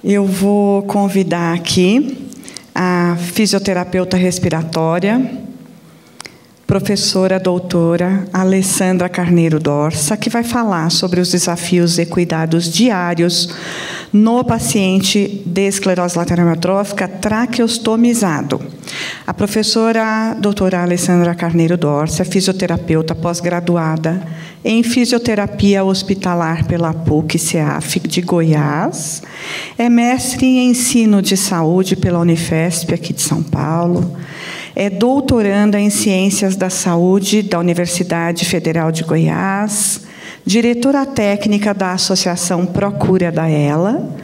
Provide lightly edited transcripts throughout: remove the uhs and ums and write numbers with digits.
Eu vou convidar aqui a fisioterapeuta respiratória, professora doutora Alessandra Carneiro Dorsa, que vai falar sobre os desafios e cuidados diários no paciente de esclerose lateral amiotrófica traqueostomizado. A professora doutora Alessandra Carneiro Dorsa é fisioterapeuta pós-graduada em fisioterapia hospitalar pela PUC-CEAF de Goiás, é mestre em ensino de saúde pela Unifesp aqui de São Paulo, é doutoranda em ciências da saúde da Universidade Federal de Goiás, diretora técnica da Associação Procura da ELA,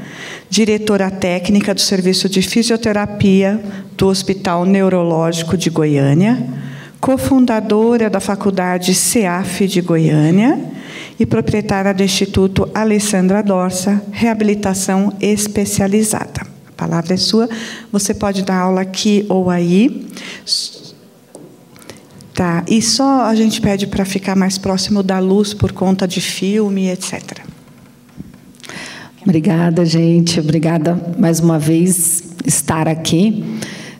diretora técnica do Serviço de Fisioterapia do Hospital Neurológico de Goiânia, cofundadora da Faculdade CEAF de Goiânia e proprietária do Instituto Alessandra Dorsa, Reabilitação Especializada. A palavra é sua. Você pode dar aula aqui ou aí. Tá. E só a gente pede para ficar mais próximo da luz por conta de filme, etc. Obrigada, gente. Obrigada mais uma vez estar aqui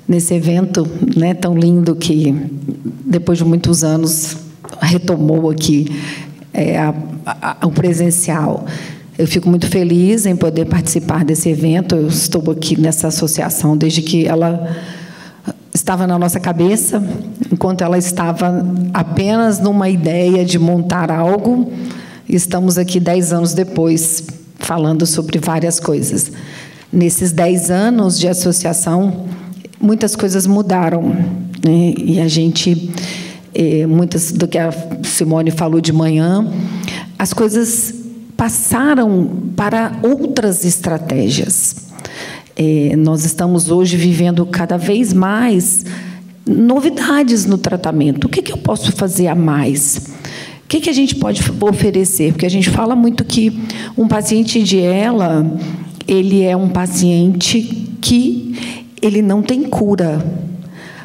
nesse evento, né, tão lindo que, depois de muitos anos, retomou aqui o presencial. Eu fico muito feliz em poder participar desse evento. Eu estou aqui nessa associação desde que ela estava na nossa cabeça, enquanto ela estava apenas numa ideia de montar algo. Estamos aqui 10 anos depois, falando sobre várias coisas. Nesses 10 anos de associação, muitas coisas mudaram, né? E a gente, muitas do que a Simone falou de manhã, as coisas passaram para outras estratégias. Nós estamos hoje vivendo cada vez mais novidades no tratamento. O que eu posso fazer a mais? O que a gente pode oferecer? Porque a gente fala muito que um paciente de ELA, ele é um paciente que ele não tem cura,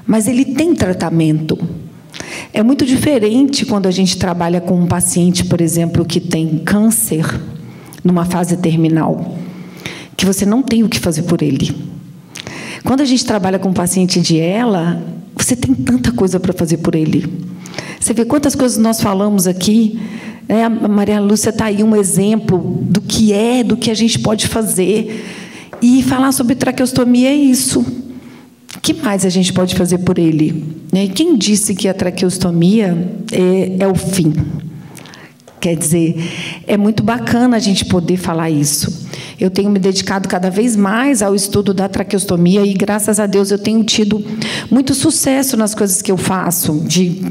mas ele tem tratamento. É muito diferente quando a gente trabalha com um paciente, por exemplo, que tem câncer, numa fase terminal, que você não tem o que fazer por ele. Quando a gente trabalha com um paciente de ELA, você tem tanta coisa para fazer por ele. Você vê quantas coisas nós falamos aqui. A Maria Lúcia está aí um exemplo do que a gente pode fazer. E falar sobre traqueostomia é isso. O que mais a gente pode fazer por ele? E quem disse que a traqueostomia é o fim? Quer dizer, é muito bacana a gente poder falar isso. Eu tenho me dedicado cada vez mais ao estudo da traqueostomia e, graças a Deus, eu tenho tido muito sucesso nas coisas que eu faço, de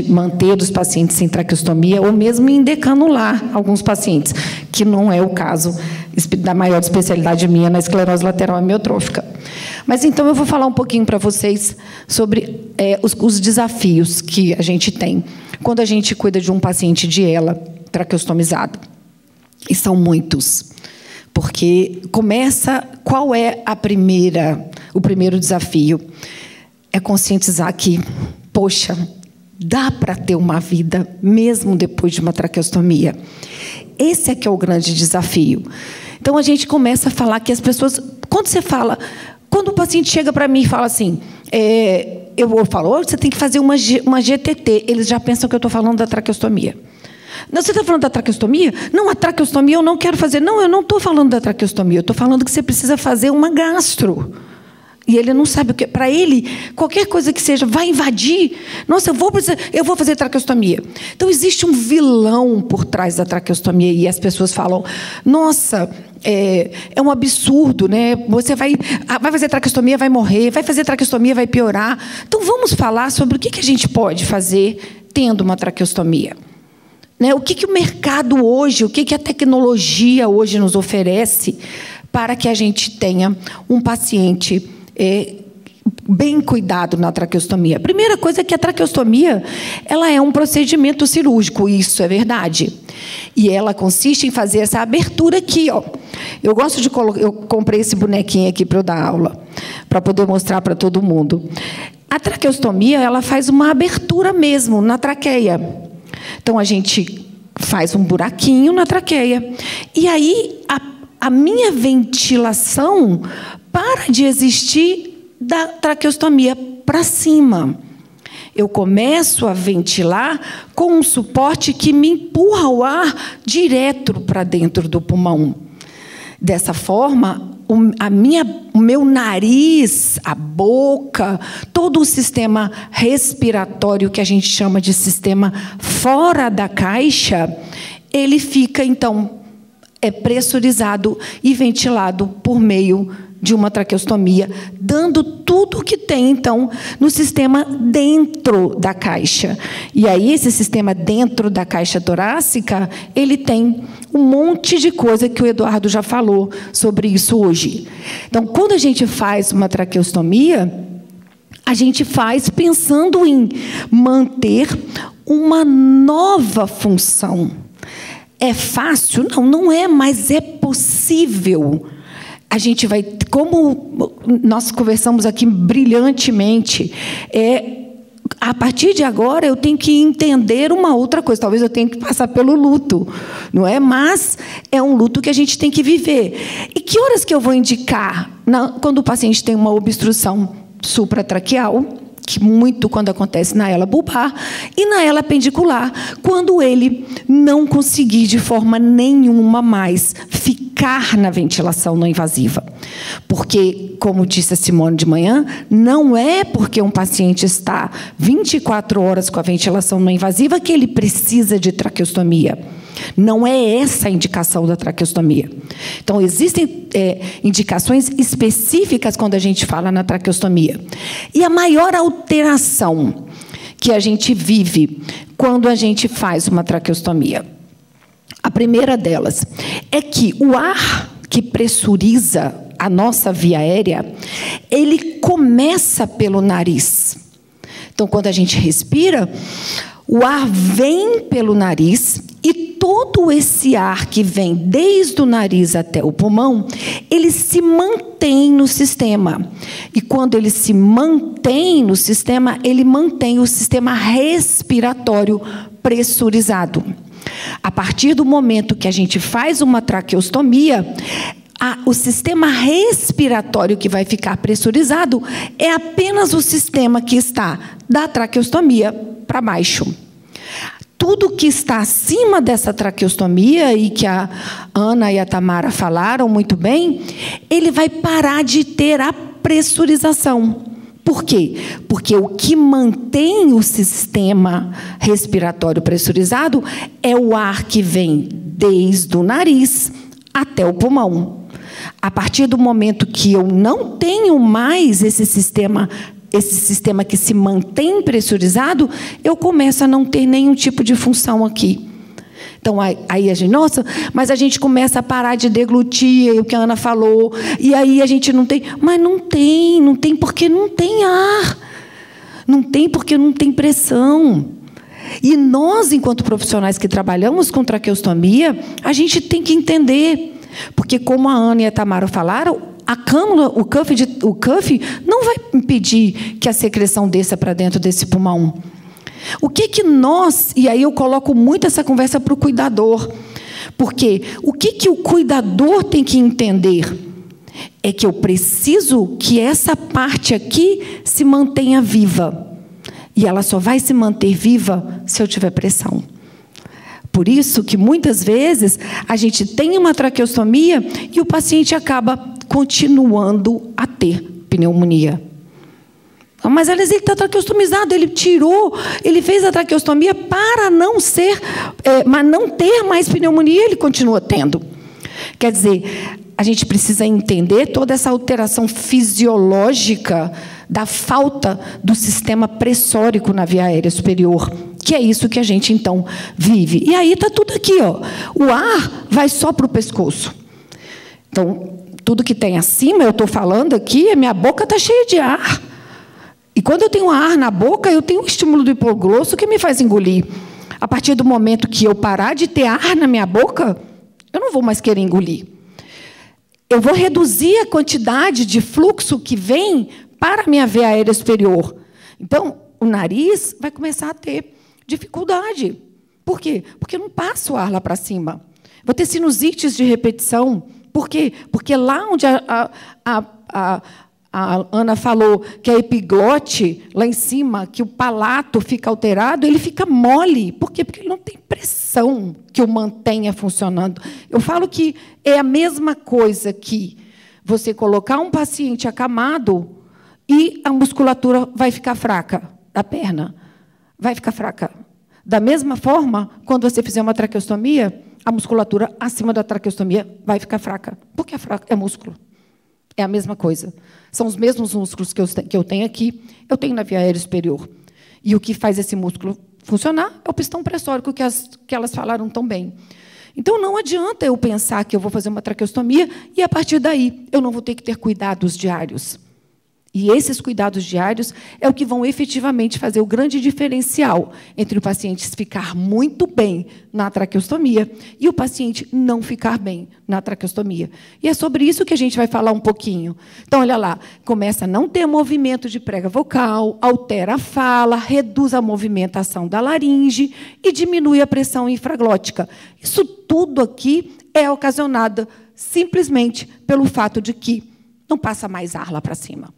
manter os pacientes sem traqueostomia, ou mesmo em decanular alguns pacientes, que não é o caso da maior especialidade minha na esclerose lateral amiotrófica. Mas, então, eu vou falar um pouquinho para vocês sobre os desafios que a gente tem quando a gente cuida de um paciente de ELA traqueostomizado. E são muitos. Porque qual é o primeiro desafio? É conscientizar que, poxa, dá para ter uma vida mesmo depois de uma traqueostomia. Esse é que é o grande desafio. Então, a gente começa a falar que as pessoas... Quando o paciente chega para mim e fala assim, eu falo, você tem que fazer uma GTT, eles já pensam que eu estou falando da traqueostomia. Não, você está falando da traqueostomia? Não, a traqueostomia eu não quero fazer. Não, eu não estou falando da traqueostomia, eu estou falando que você precisa fazer uma gastro. E ele não sabe o que. Para ele, qualquer coisa que seja, vai invadir. Nossa, eu vou fazer traqueostomia. Então, existe um vilão por trás da traqueostomia. E as pessoas falam, nossa, é um absurdo, né? Você vai fazer traqueostomia, vai morrer. Vai fazer traqueostomia, vai piorar. Então, vamos falar sobre o que a gente pode fazer tendo uma traqueostomia. O que o mercado hoje, o que a tecnologia hoje nos oferece para que a gente tenha um paciente bem cuidado na traqueostomia? A primeira coisa é que a traqueostomia ela é um procedimento cirúrgico, isso é verdade. E ela consiste em fazer essa abertura aqui, ó. Eu comprei esse bonequinho aqui para eu dar aula, para poder mostrar para todo mundo. A traqueostomia ela faz uma abertura mesmo na traqueia. Então, a gente faz um buraquinho na traqueia. E aí, a minha ventilação para de existir da traqueostomia para cima. Eu começo a ventilar com um suporte que me empurra o ar direto para dentro do pulmão. Dessa forma, o meu nariz, a boca, todo o sistema respiratório, que a gente chama de sistema fora da caixa, ele fica, então, pressurizado e ventilado por meio de uma traqueostomia, dando tudo o que tem, então, no sistema dentro da caixa. E aí, esse sistema dentro da caixa torácica, ele tem um monte de coisa que o Eduardo já falou sobre isso hoje. Então, quando a gente faz uma traqueostomia, a gente faz pensando em manter uma nova função. É fácil? Não, não é, mas é possível. A gente vai, como nós conversamos aqui brilhantemente, a partir de agora eu tenho que entender uma outra coisa. Talvez eu tenha que passar pelo luto, não é? Mas é um luto que a gente tem que viver. E que horas que eu vou indicar? Quando o paciente tem uma obstrução supratraqueal, que muito quando acontece na ela bulbar, e na ela apendicular, quando ele não conseguir de forma nenhuma mais ficar na ventilação não invasiva. Porque, como disse a Simone de manhã, não é porque um paciente está 24 horas com a ventilação não invasiva que ele precisa de traqueostomia. Não é essa a indicação da traqueostomia. Então, existem indicações específicas quando a gente fala na traqueostomia. E a maior alteração que a gente vive quando a gente faz uma traqueostomia, a primeira delas é que o ar que pressuriza a nossa via aérea, ele começa pelo nariz. Então, quando a gente respira, o ar vem pelo nariz e todo esse ar que vem desde o nariz até o pulmão, ele se mantém no sistema. E quando ele se mantém no sistema, ele mantém o sistema respiratório pressurizado. A partir do momento que a gente faz uma traqueostomia, o sistema respiratório que vai ficar pressurizado é apenas o sistema que está da traqueostomia para baixo. Tudo que está acima dessa traqueostomia, e que a Ana e a Tamara falaram muito bem, ele vai parar de ter a pressurização. Por quê? Porque o que mantém o sistema respiratório pressurizado é o ar que vem desde o nariz até o pulmão. A partir do momento que eu não tenho mais esse sistema que se mantém pressurizado, eu começo a não ter nenhum tipo de função aqui. Então, aí a gente, nossa, mas a gente começa a parar de deglutir, o que a Ana falou, e aí a gente não tem, mas não tem porque não tem ar, não tem porque não tem pressão. E nós, enquanto profissionais que trabalhamos com traqueostomia, a gente tem que entender, porque como a Ana e a Tamara falaram, a cânula, o cuff não vai impedir que a secreção desça para dentro desse pulmão. O que nós... E aí eu coloco muito essa conversa para o cuidador. Porque o que o cuidador tem que entender é que eu preciso que essa parte aqui se mantenha viva. E ela só vai se manter viva se eu tiver pressão. Por isso que, muitas vezes, a gente tem uma traqueostomia e o paciente acaba continuando a ter pneumonia. Mas, aliás, ele está traqueostomizado, ele fez a traqueostomia para não mas não ter mais pneumonia, ele continua tendo. Quer dizer, a gente precisa entender toda essa alteração fisiológica da falta do sistema pressórico na via aérea superior, que é isso que a gente, então, vive. E aí está tudo aqui, ó. O ar vai só para o pescoço. Então, tudo que tem acima, eu estou falando aqui, a minha boca está cheia de ar. E quando eu tenho ar na boca, eu tenho um estímulo do hipoglosso que me faz engolir. A partir do momento que eu parar de ter ar na minha boca, eu não vou mais querer engolir. Eu vou reduzir a quantidade de fluxo que vem para a minha veia aérea superior. Então, o nariz vai começar a ter dificuldade. Por quê? Porque eu não passo o ar lá para cima. Vou ter sinusites de repetição, Por quê? Porque lá onde a Ana falou que a epiglote, lá em cima, que o palato fica alterado, ele fica mole. Por quê? Porque ele não tem pressão que o mantenha funcionando. Eu falo que é a mesma coisa que você colocar um paciente acamado e a musculatura vai ficar fraca da perna. Vai ficar fraca. Da mesma forma, quando você fizer uma traqueostomia, a musculatura acima da traqueostomia vai ficar fraca. Porque é fraca, é músculo. É a mesma coisa. São os mesmos músculos que eu tenho aqui, eu tenho na via aérea superior. E o que faz esse músculo funcionar é o pistão pressórico, que elas falaram tão bem. Então, não adianta eu pensar que eu vou fazer uma traqueostomia e, a partir daí, eu não vou ter que ter cuidados diários. E esses cuidados diários é o que vão efetivamente fazer o grande diferencial entre o paciente ficar muito bem na traqueostomia e o paciente não ficar bem na traqueostomia. E é sobre isso que a gente vai falar um pouquinho. Então, olha lá, começa a não ter movimento de prega vocal, altera a fala, reduz a movimentação da laringe e diminui a pressão infraglótica. Isso tudo aqui é ocasionado simplesmente pelo fato de que não passa mais ar lá para cima.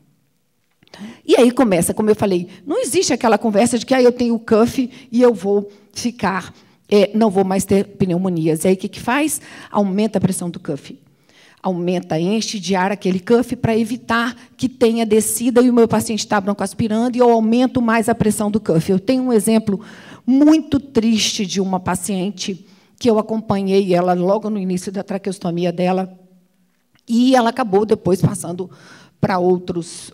E aí começa, como eu falei, não existe aquela conversa de que eu tenho cuff e eu vou ficar, não vou mais ter pneumonias. E aí o que faz? Aumenta a pressão do cuff. Aumenta, enche de ar aquele cuff para evitar que tenha descida e o meu paciente está broncoaspirando e eu aumento mais a pressão do cuff. Eu tenho um exemplo muito triste de uma paciente que eu acompanhei ela logo no início da traqueostomia dela e ela acabou depois passando para outros,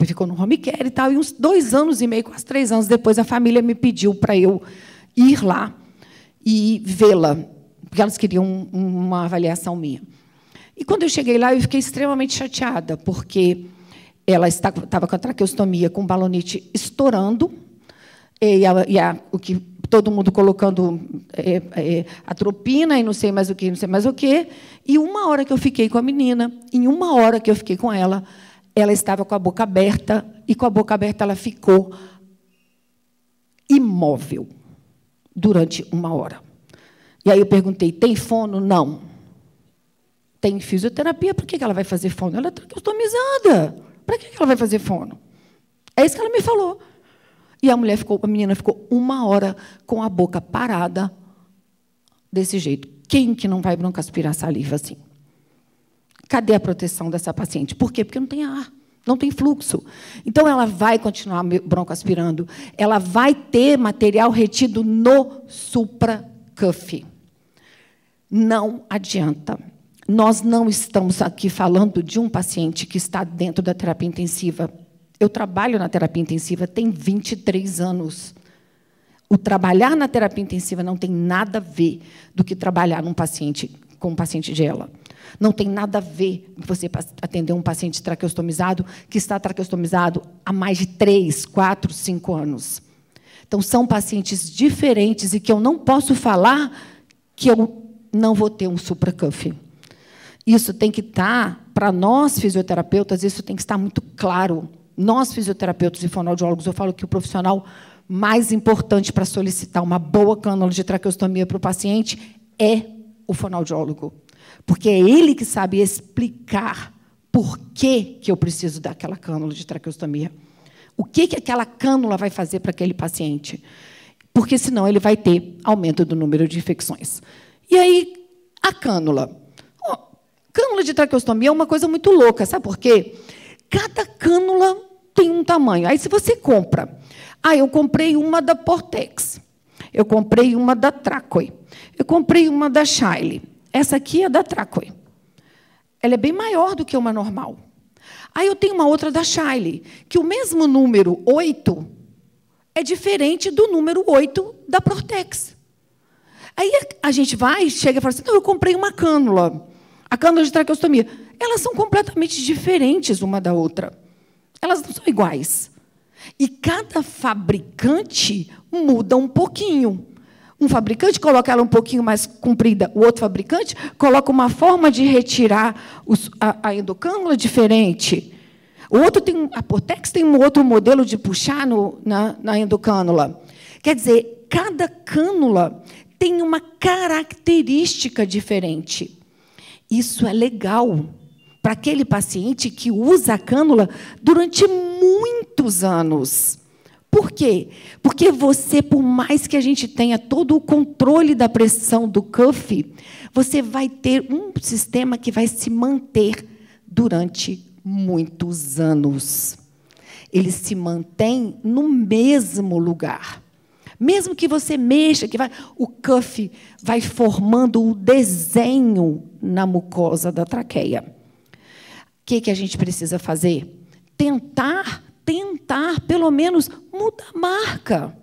ficou no home care e tal, e uns 2 anos e meio, quase 3 anos depois, a família me pediu para eu ir lá e vê-la, porque elas queriam uma avaliação minha. E, quando eu cheguei lá, eu fiquei extremamente chateada, porque ela estava com a traqueostomia, com balonite estourando, o que todo mundo colocando atropina e não sei mais o que, E 1 hora que eu fiquei com a menina, em 1 hora que eu fiquei com ela, ela estava com a boca aberta, e com a boca aberta ela ficou imóvel durante 1 hora. E aí eu perguntei, tem fono? Não. Tem fisioterapia, por que ela vai fazer fono? Ela é traqueostomizada. Para que ela vai fazer fono? É isso que ela me falou. E a menina ficou 1 hora com a boca parada, desse jeito. Quem que não vai broncoaspirar saliva assim? Cadê a proteção dessa paciente? Por quê? Porque não tem ar, não tem fluxo. Então, ela vai continuar broncoaspirando, ela vai ter material retido no supracuff. Não adianta. Nós não estamos aqui falando de um paciente que está dentro da terapia intensiva. Eu trabalho na terapia intensiva tem 23 anos. O trabalhar na terapia intensiva não tem nada a ver do que trabalhar com um paciente de ELA. Não tem nada a ver com você atender um paciente traqueostomizado que está traqueostomizado há mais de 3, 4, 5 anos. Então, são pacientes diferentes e que eu não posso falar que eu não vou ter um supracuff. Isso tem que estar, para nós fisioterapeutas, isso tem que estar muito claro. Nós, fisioterapeutas e fonoaudiólogos, eu falo que o profissional mais importante para solicitar uma boa cânula de traqueostomia para o paciente é o fonoaudiólogo. Porque é ele que sabe explicar por que eu preciso daquela cânula de traqueostomia. O que aquela cânula vai fazer para aquele paciente. Porque, senão, ele vai ter aumento do número de infecções. E aí, a cânula. Cânula de traqueostomia é uma coisa muito louca, sabe por quê? Cada cânula tem um tamanho. Aí, se você compra... eu comprei uma da Portex. Eu comprei uma da Tracoi. Eu comprei uma da Shiley. Essa aqui é da Tracoi. Ela é bem maior do que uma normal. Aí eu tenho uma outra da Shiley, que o mesmo número 8 é diferente do número 8 da Portex. Aí a gente chega e fala assim, não, eu comprei uma cânula. A cânula de traqueostomia. Elas são completamente diferentes uma da outra. Elas não são iguais. E cada fabricante muda um pouquinho. Um fabricante coloca ela um pouquinho mais comprida, o outro fabricante coloca uma forma de retirar a endocânula diferente. A Portex tem um outro modelo de puxar na endocânula. Quer dizer, cada cânula tem uma característica diferente. Isso é legal para aquele paciente que usa a cânula durante muitos anos. Por quê? Porque você, por mais que a gente tenha todo o controle da pressão do cuff, você vai ter um sistema que vai se manter durante muitos anos. Ele se mantém no mesmo lugar. Mesmo que você mexa, o cuff vai formando o desenho na mucosa da traqueia. O que a gente precisa fazer? Tentar, pelo menos, muda a marca.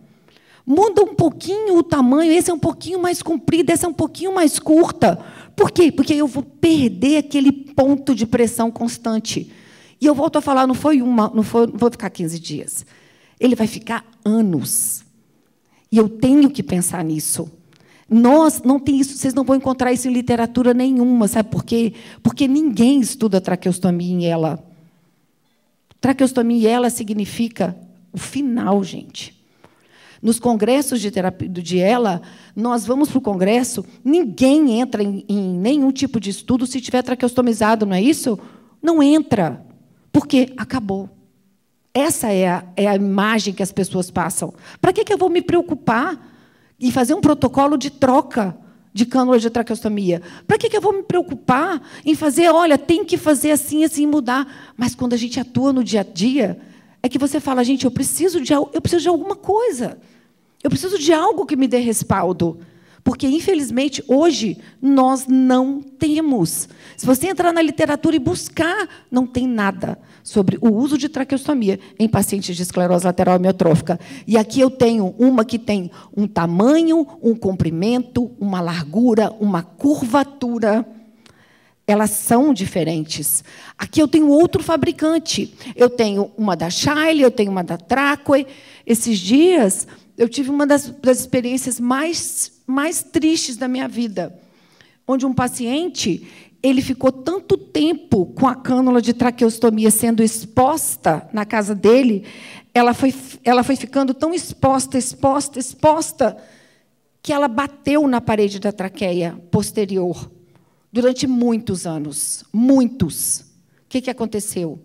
Muda um pouquinho o tamanho, esse é um pouquinho mais comprido, essa é um pouquinho mais curta. Por quê? Porque eu vou perder aquele ponto de pressão constante. E eu volto a falar, não vou ficar 15 dias. Ele vai ficar anos. E eu tenho que pensar nisso. Nós não tem isso, vocês não vão encontrar isso em literatura nenhuma, sabe por quê? Porque ninguém estuda traqueostomia em ela. Traqueostomia em ela significa o final, gente. Nos congressos de terapia de ela, nós vamos para o congresso, ninguém entra em nenhum tipo de estudo se estiver traqueostomizado, não é isso? Não entra, porque acabou. Essa é a imagem que as pessoas passam. Para que eu vou me preocupar em fazer um protocolo de troca de cânula de traqueostomia? Para que eu vou me preocupar em fazer, olha, tem que fazer assim, assim, mudar? Mas quando a gente atua no dia a dia, é que você fala, gente, eu preciso de alguma coisa. Eu preciso de algo que me dê respaldo. Porque, infelizmente, hoje, nós não temos. Se você entrar na literatura e buscar, não tem nada sobre o uso de traqueostomia em pacientes de esclerose lateral amiotrófica. E aqui eu tenho uma que tem um tamanho, um comprimento, uma largura, uma curvatura. Elas são diferentes. Aqui eu tenho outro fabricante. Eu tenho uma da Shiley, eu tenho uma da Trackway. Esses dias, eu tive uma das experiências mais tristes da minha vida, onde um paciente ele ficou tanto tempo com a cânula de traqueostomia sendo exposta na casa dele, ela foi ficando tão exposta, que ela bateu na parede da traqueia posterior durante muitos anos. Muitos. O que aconteceu?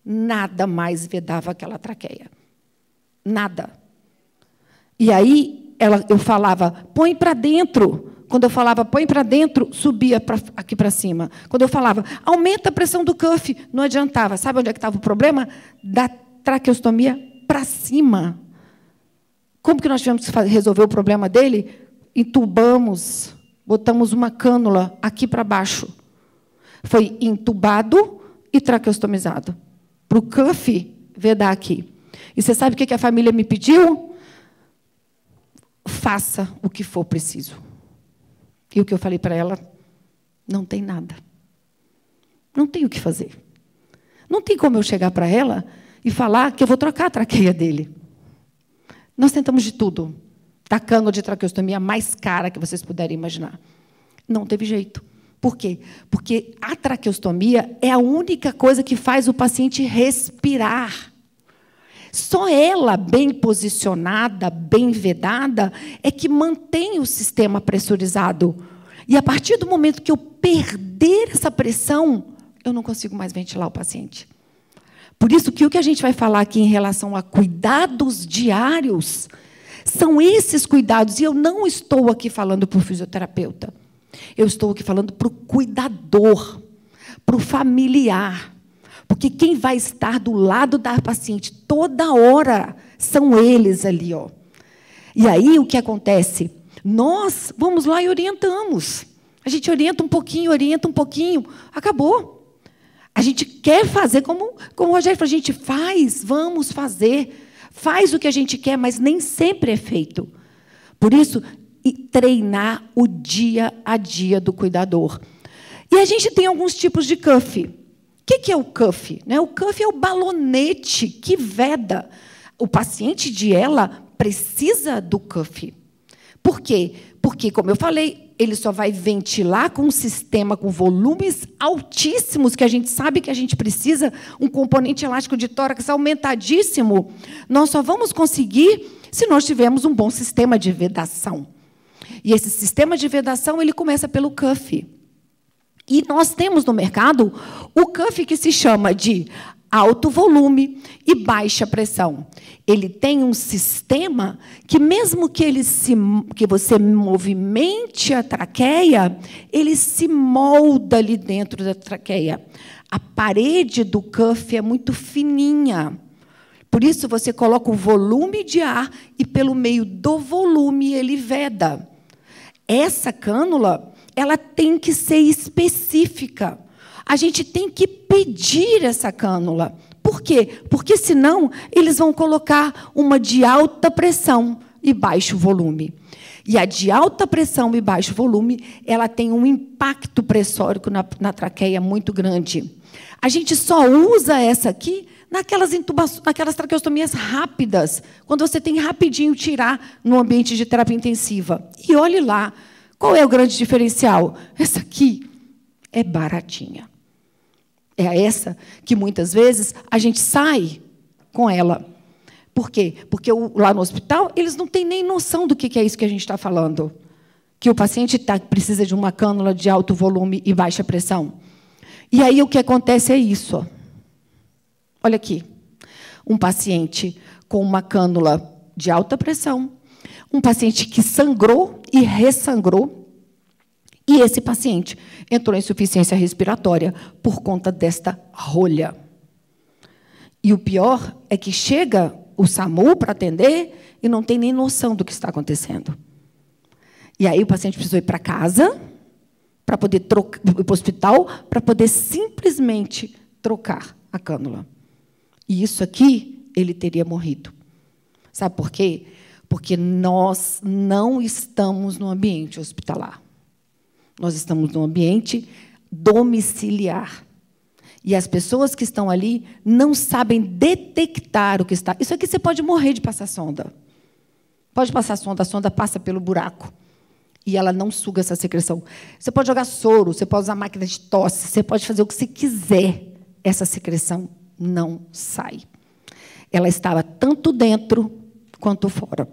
Nada mais vedava aquela traqueia. Nada. E aí eu falava, põe para dentro. Quando eu falava, põe para dentro, subia aqui para cima. Quando eu falava, aumenta a pressão do cuff, não adiantava. Sabe onde é que estava o problema? Da traqueostomia para cima. Como que nós tivemos que resolver o problema dele? Entubamos, botamos uma cânula aqui para baixo. Foi entubado e traqueostomizado. Para o cuff vedar aqui. E você sabe o que a família me pediu? Faça o que for preciso. E o que eu falei para ela? Não tem nada. Não tem o que fazer. Não tem como eu chegar para ela e falar que eu vou trocar a traqueia dele. Nós tentamos de tudo. Da cânula de traqueostomia mais cara que vocês puderem imaginar. Não teve jeito. Por quê? Porque a traqueostomia é a única coisa que faz o paciente respirar. Só ela, bem posicionada, bem vedada, é que mantém o sistema pressurizado. E, a partir do momento que eu perder essa pressão, eu não consigo mais ventilar o paciente. Por isso que o que a gente vai falar aqui em relação a cuidados diários são esses cuidados. E eu não estou aqui falando para o fisioterapeuta. Eu estou aqui falando para o cuidador, para o familiar. Porque quem vai estar do lado da paciente toda hora são eles ali. Ó. E aí, o que acontece? Nós vamos lá e orientamos. A gente orienta um pouquinho, acabou. A gente quer fazer como o Rogério falou, a gente faz, vamos fazer. Faz o que a gente quer, mas nem sempre é feito. Por isso, treinar o dia a dia do cuidador. E a gente tem alguns tipos de cuff. O que é o cuff? O cuff é o balonete que veda. O paciente de ela precisa do cuff. Por quê? Porque, como eu falei, ele só vai ventilar com um sistema com volumes altíssimos, que a gente sabe que a gente precisa, um componente elástico de tórax aumentadíssimo. Nós só vamos conseguir se nós tivermos um bom sistema de vedação. E esse sistema de vedação ele começa pelo cuff. E nós temos no mercado o cuff que se chama de alto volume e baixa pressão. Ele tem um sistema que, mesmo que você movimente a traqueia, ele se molda ali dentro da traqueia. A parede do cuff é muito fininha. Por isso, você coloca o volume de ar e, pelo meio do volume, ele veda. Essa cânula, ela tem que ser específica. A gente tem que pedir essa cânula. Por quê? Porque, senão, eles vão colocar uma de alta pressão e baixo volume. E a de alta pressão e baixo volume, ela tem um impacto pressórico na traqueia muito grande. A gente só usa essa aqui naquelas intubações, naquelas traqueostomias rápidas, quando você tem rapidinho tirar no ambiente de terapia intensiva. E olhe lá, qual é o grande diferencial? Essa aqui é baratinha. É essa que, muitas vezes, a gente sai com ela. Por quê? Porque lá no hospital, eles não têm nem noção do que é isso que a gente está falando. Que o paciente precisa de uma cânula de alto volume e baixa pressão. E aí, o que acontece é isso. Ó. Olha aqui. Um paciente com uma cânula de alta pressão, um paciente que sangrou e ressangrou, e esse paciente entrou em insuficiência respiratória por conta desta rolha. E o pior é que chega o SAMU para atender e não tem nem noção do que está acontecendo. E aí o paciente precisou ir para casa, para poder ir para o hospital, para poder simplesmente trocar a cânula. E isso aqui, ele teria morrido. Sabe por quê? Porque nós não estamos no ambiente hospitalar. Nós estamos no ambiente domiciliar. E as pessoas que estão ali não sabem detectar o que está. Isso aqui você pode morrer de passar sonda. Pode passar sonda, a sonda passa pelo buraco. E ela não suga essa secreção. Você pode jogar soro, você pode usar máquina de tosse, você pode fazer o que você quiser. Essa secreção não sai. Ela estava tanto dentro quanto fora.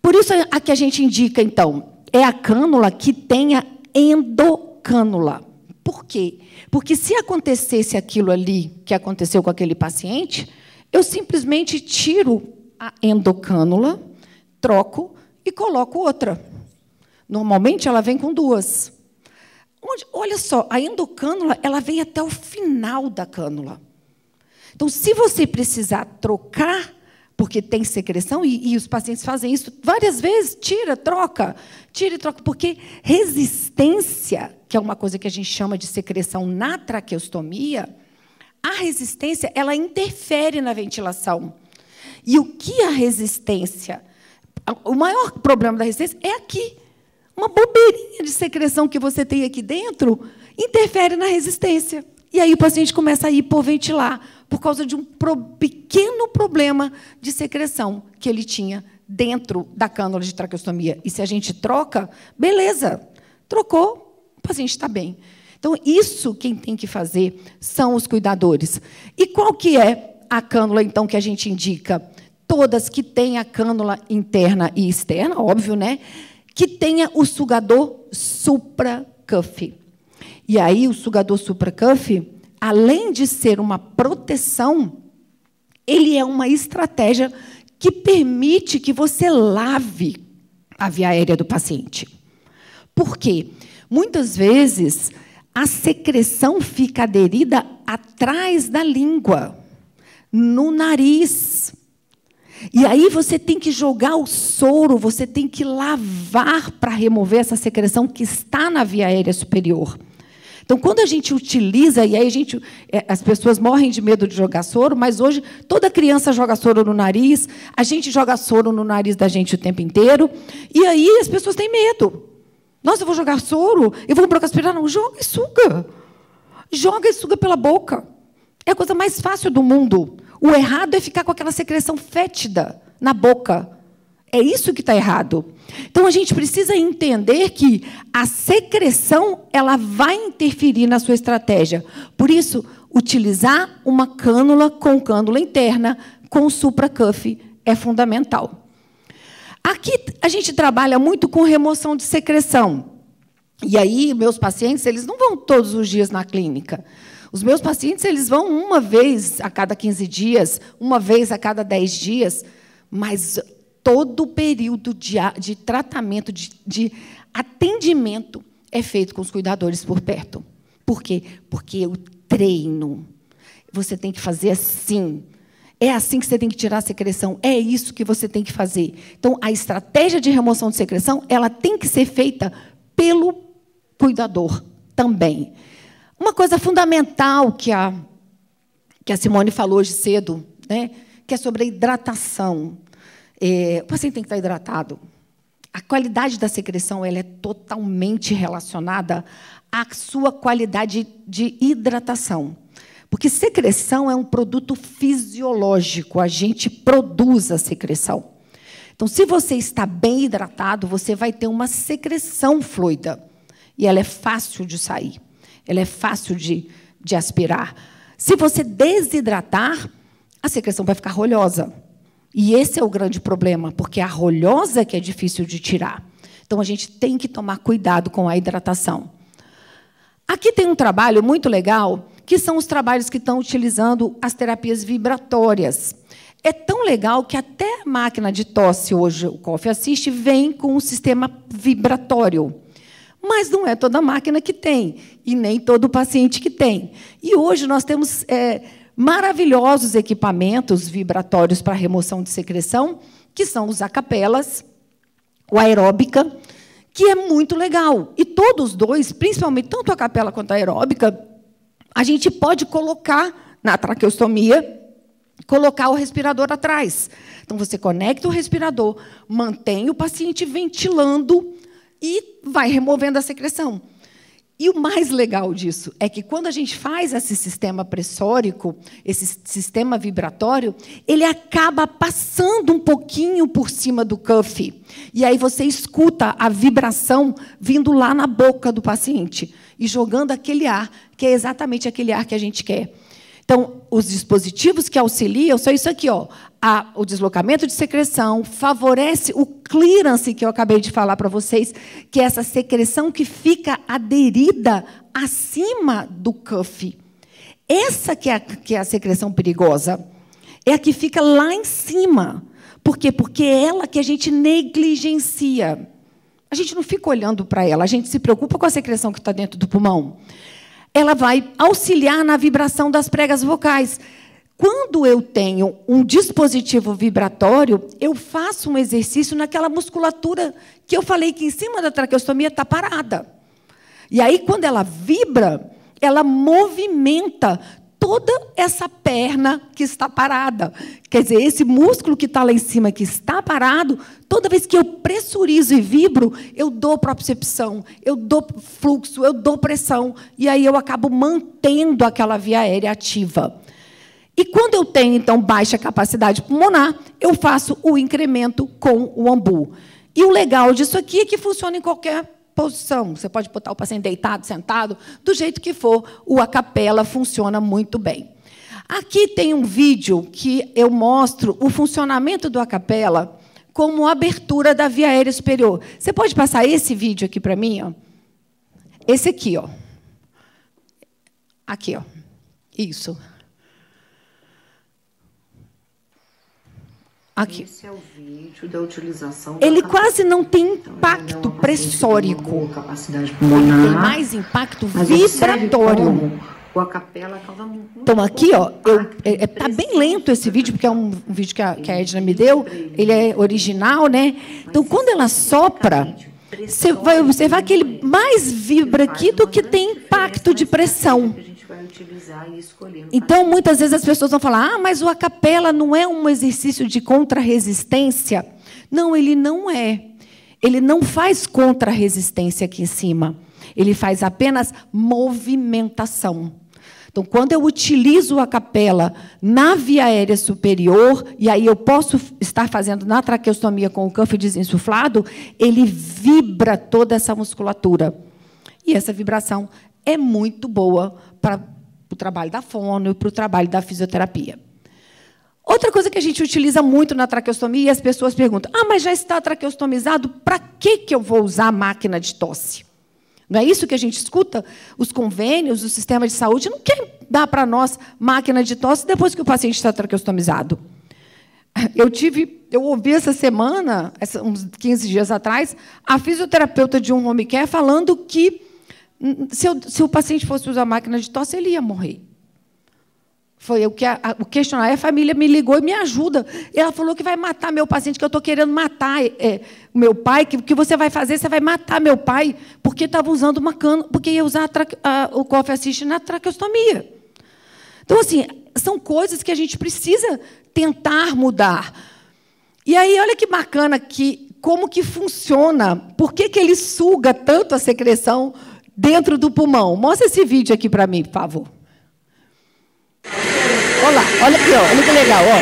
Por isso, a que a gente indica, então, é a cânula que tenha endocânula. Por quê? Porque se acontecesse aquilo ali que aconteceu com aquele paciente, eu simplesmente tiro a endocânula, troco e coloco outra. Normalmente, ela vem com duas. Olha só, a endocânula ela vem até o final da cânula. Então, se você precisar trocar, porque tem secreção, e os pacientes fazem isso várias vezes, tira e troca, porque resistência, que é uma coisa que a gente chama de secreção na traqueostomia, a resistência ela interfere na ventilação. E o que a resistência? O maior problema da resistência é aqui. Uma bobeirinha de secreção que você tem aqui dentro interfere na resistência. E aí o paciente começa a hipoventilar por causa de um pequeno problema de secreção que ele tinha dentro da cânula de traqueostomia. E se a gente troca, beleza, trocou, o paciente está bem. Então, isso quem tem que fazer são os cuidadores. E qual que é a cânula, então, que a gente indica? Todas que têm a cânula interna e externa, óbvio, né? Que tenha o sugador supra-cuff. E aí, o sugador supra-cuff, além de ser uma proteção, ele é uma estratégia que permite que você lave a via aérea do paciente. Por quê? Muitas vezes, a secreção fica aderida atrás da língua, no nariz. E aí você tem que jogar o soro, você tem que lavar para remover essa secreção que está na via aérea superior. Então, quando a gente utiliza, e aí as pessoas morrem de medo de jogar soro, mas hoje toda criança joga soro no nariz, a gente joga soro no nariz da gente o tempo inteiro, e aí as pessoas têm medo. Nossa, eu vou jogar soro, eu vou brocaspirar. Não, joga e suga. Joga e suga pela boca. É a coisa mais fácil do mundo. O errado é ficar com aquela secreção fétida na boca. É isso que está errado. Então, a gente precisa entender que a secreção ela vai interferir na sua estratégia. Por isso, utilizar uma cânula com cânula interna, com supra-cuff, é fundamental. Aqui, a gente trabalha muito com remoção de secreção. E aí, meus pacientes, eles não vão todos os dias na clínica. Os meus pacientes, eles vão uma vez a cada 15 dias, uma vez a cada 10 dias, mas todo o período de tratamento, de atendimento, é feito com os cuidadores por perto. Por quê? Porque o treino, você tem que fazer assim. É assim que você tem que tirar a secreção. É isso que você tem que fazer. Então, a estratégia de remoção de secreção, ela tem que ser feita pelo cuidador também. Uma coisa fundamental que a Simone falou hoje cedo, né, que é sobre a hidratação. O paciente tem que estar hidratado. A qualidade da secreção ela é totalmente relacionada à sua qualidade de hidratação. Porque secreção é um produto fisiológico, a gente produz a secreção. Então, se você está bem hidratado, você vai ter uma secreção fluida. E ela é fácil de sair, ela é fácil de aspirar. Se você desidratar, a secreção vai ficar rolhosa. E esse é o grande problema, porque a rolhosa que é difícil de tirar. Então, a gente tem que tomar cuidado com a hidratação. Aqui tem um trabalho muito legal, que são os trabalhos que estão utilizando as terapias vibratórias. É tão legal que até a máquina de tosse, hoje, o Coffee Assist, vem com um sistema vibratório. Mas não é toda máquina que tem, e nem todo paciente que tem. E hoje nós temos maravilhosos equipamentos vibratórios para remoção de secreção, que são os acapelas, o aeróbica, que é muito legal. E todos os dois, principalmente tanto a acapela quanto a aeróbica, a gente pode colocar na traqueostomia, colocar o respirador atrás. Então, você conecta o respirador, mantém o paciente ventilando e vai removendo a secreção. E o mais legal disso é que, quando a gente faz esse sistema pressórico, esse sistema vibratório, ele acaba passando um pouquinho por cima do cuff. E aí você escuta a vibração vindo lá na boca do paciente e jogando aquele ar, que é exatamente aquele ar que a gente quer. Então, os dispositivos que auxiliam são isso aqui, ó. O deslocamento de secreção favorece o clearance, que eu acabei de falar para vocês, que é essa secreção que fica aderida acima do cuff. Essa que é a secreção perigosa. É a que fica lá em cima. Por quê? Porque é ela que a gente negligencia. A gente não fica olhando para ela, a gente se preocupa com a secreção que está dentro do pulmão. Ela vai auxiliar na vibração das pregas vocais. Quando eu tenho um dispositivo vibratório, eu faço um exercício naquela musculatura que eu falei que em cima da traqueostomia está parada. E aí, quando ela vibra, ela movimenta toda essa perna que está parada. Quer dizer, esse músculo que está lá em cima, que está parado, toda vez que eu pressurizo e vibro, eu dou propriocepção, eu dou fluxo, eu dou pressão, e aí eu acabo mantendo aquela via aérea ativa. E quando eu tenho, então, baixa capacidade pulmonar, eu faço o incremento com o ambu. E o legal disso aqui é que funciona em qualquer posição. Você pode botar o paciente deitado, sentado, do jeito que for, o acapela funciona muito bem. Aqui tem um vídeo que eu mostro o funcionamento do acapela como abertura da via aérea superior. Você pode passar esse vídeo aqui para mim? Ó? Esse aqui, ó. Aqui, ó. Isso. Aqui. Esse é o vídeo da utilização. Ele quase não tem impacto pressórico. Capacidade pulmonar, tem mais impacto vibratório. O acapela causa muito. Então, aqui, ó, tá bem lento esse vídeo, porque é um vídeo que a Edna me deu. Ele é original, né? Então, quando ela sopra, você vai observar que ele mais vibra aqui do que tem impacto de pressão. Então, muitas vezes as pessoas vão falar: ah, mas o acapela não é um exercício de contra-resistência. Não, ele não é. Ele não faz contra-resistência aqui em cima. Ele faz apenas movimentação. Então, quando eu utilizo o acapela na via aérea superior, e aí eu posso estar fazendo na traqueostomia com o cuff desinsuflado, ele vibra toda essa musculatura. E essa vibração é muito boa para o trabalho da fono e para o trabalho da fisioterapia. Outra coisa que a gente utiliza muito na traqueostomia, e as pessoas perguntam: ah, mas já está traqueostomizado, para que eu vou usar a máquina de tosse? Não é isso que a gente escuta? Os convênios, o sistema de saúde não quer dar para nós máquina de tosse depois que o paciente está traqueostomizado. Eu ouvi essa semana, uns 15 dias atrás, a fisioterapeuta de um home care falando que se o paciente fosse usar máquina de tosse, ele ia morrer. Foi o questionário. A família me ligou e me ajuda. Ela falou que vai matar meu paciente, que eu estou querendo matar o meu pai, que o que você vai fazer? Você vai matar meu pai, porque estava usando uma cana, porque ia usar o Coffee Assist na traqueostomia. Então, assim, são coisas que a gente precisa tentar mudar. E aí, olha que bacana como que funciona. Por que ele suga tanto a secreção dentro do pulmão? Mostra esse vídeo aqui para mim, por favor. Olha lá, olha aqui, ó, olha que legal, ó.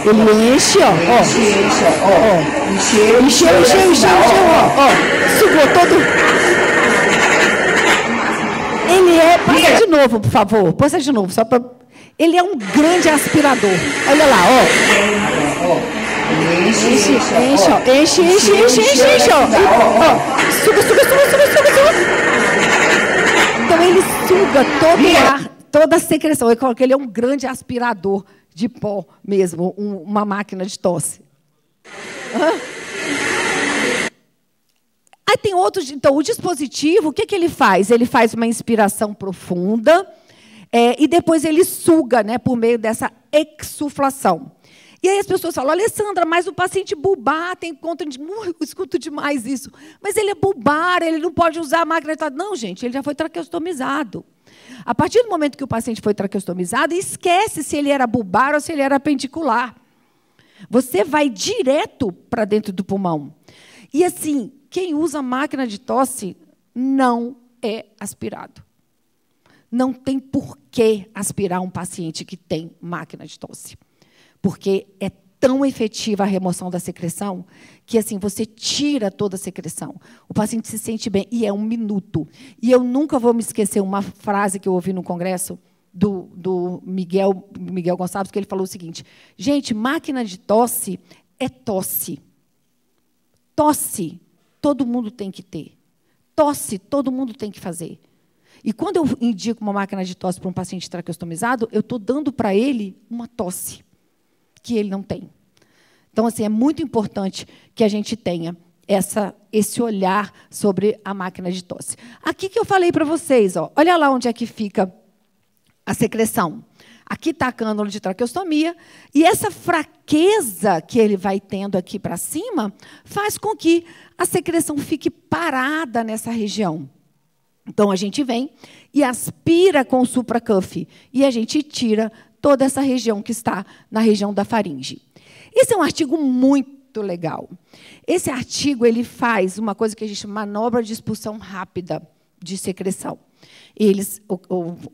Ele enche, ó. Encheu, ó. Sugou todo. Ele passa de novo, por favor. Passa de novo, só para. Ele é um grande aspirador. Olha lá, ó. Enche, ó. Suga. Então ele suga todo o ar. Toda a secreção. Eu coloquei, ele é um grande aspirador de pó mesmo, uma máquina de tosse. Aí tem outros. Então, o dispositivo, o que ele faz? Ele faz uma inspiração profunda e depois ele suga, né, por meio dessa exsuflação. E aí as pessoas falam, Alessandra, mas o paciente bulbar tem conta de... Eu escuto demais isso. Mas ele é bulbar, ele não pode usar a máquina de tosse. Não, gente, ele já foi traqueostomizado. A partir do momento que o paciente foi traqueostomizado, esquece se ele era bulbar ou se ele era apendicular. Você vai direto para dentro do pulmão. E, assim, quem usa máquina de tosse não é aspirado. Não tem por que aspirar um paciente que tem máquina de tosse. Porque é tão efetiva a remoção da secreção que assim você tira toda a secreção. O paciente se sente bem, e é 1 minuto. E eu nunca vou me esquecer uma frase que eu ouvi no congresso do Miguel Gonçalves, que ele falou o seguinte: gente, máquina de tosse é tosse. Tosse, todo mundo tem que ter. Tosse, todo mundo tem que fazer. E quando eu indico uma máquina de tosse para um paciente traqueostomizado, eu estou dando para ele uma tosse que ele não tem. Então, assim, é muito importante que a gente tenha esse olhar sobre a máquina de tosse. Aqui que eu falei para vocês, ó, olha lá onde é que fica a secreção. Aqui está a cânula de traqueostomia, e essa fraqueza que ele vai tendo aqui para cima faz com que a secreção fique parada nessa região. Então, a gente vem e aspira com o supracuff, e a gente tira toda essa região que está na região da faringe. Esse é um artigo muito legal. Esse artigo ele faz uma coisa que a gente chama de manobra de expulsão rápida de secreção.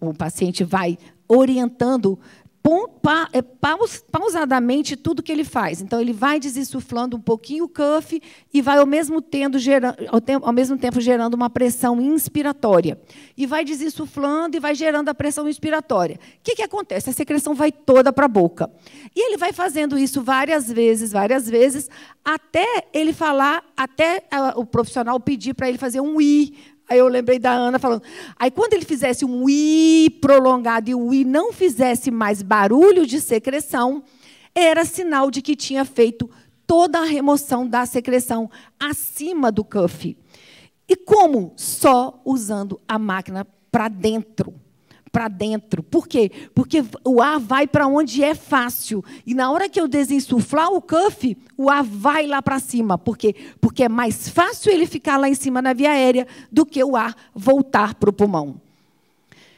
O paciente vai orientando pausadamente tudo que ele faz. Então, ele vai desinsuflando um pouquinho o cuff e vai, ao mesmo tempo, gerando uma pressão inspiratória. E vai desinsuflando e vai gerando a pressão inspiratória. O que acontece? A secreção vai toda para a boca. E ele vai fazendo isso várias vezes, até ele falar, até o profissional pedir para ele fazer um I. Aí eu lembrei da Ana falando. Aí, quando ele fizesse um I prolongado e o I não fizesse mais barulho de secreção, era sinal de que tinha feito toda a remoção da secreção acima do cuff. E como? Só usando a máquina para dentro. Para dentro. Por quê? Porque o ar vai para onde é fácil. E na hora que eu desinsuflar o cuff, o ar vai lá para cima. Por quê? Porque é mais fácil ele ficar lá em cima na via aérea do que o ar voltar para o pulmão.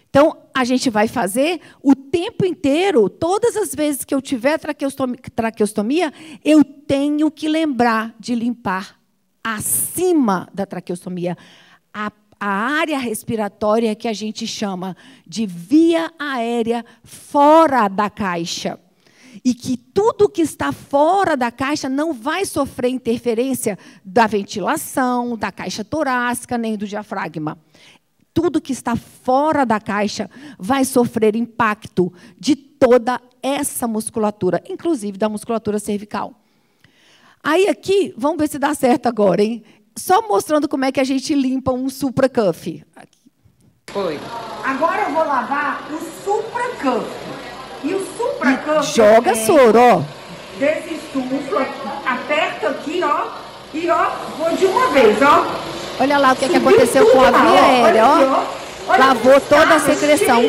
Então, a gente vai fazer o tempo inteiro, todas as vezes que eu tiver traqueostomia, eu tenho que lembrar de limpar acima da traqueostomia, a área respiratória que a gente chama de via aérea fora da caixa. E que tudo que está fora da caixa não vai sofrer interferência da ventilação, da caixa torácica, nem do diafragma. Tudo que está fora da caixa vai sofrer impacto de toda essa musculatura, inclusive da musculatura cervical. Aí aqui, vamos ver se dá certo agora, hein? Só mostrando como é que a gente limpa um supra-cuff. Foi. Agora eu vou lavar o supra-cuff. E o supra-cuff... Joga soro, ó. Desestufo, aperto aqui, ó. E, ó, vou de uma vez, ó. Olha lá o que aconteceu com a via aérea, ó. Lavou toda a secreção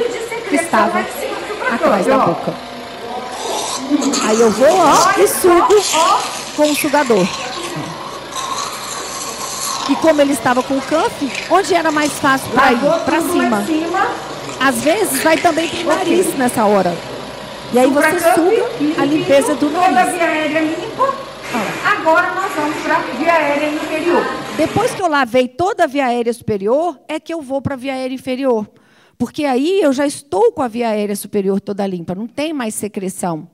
que estava atrás da boca. Aí eu vou, ó, e sugo com o sugador. E como ele estava com o cuff, onde era mais fácil para ir? Para cima. Às vezes vai também para o nariz nessa hora. E aí você suga a limpeza do nariz. Toda a via aérea limpa. Agora nós vamos para a via aérea inferior. Depois que eu lavei toda a via aérea superior, é que eu vou para a via aérea inferior. Porque aí eu já estou com a via aérea superior toda limpa, não tem mais secreção.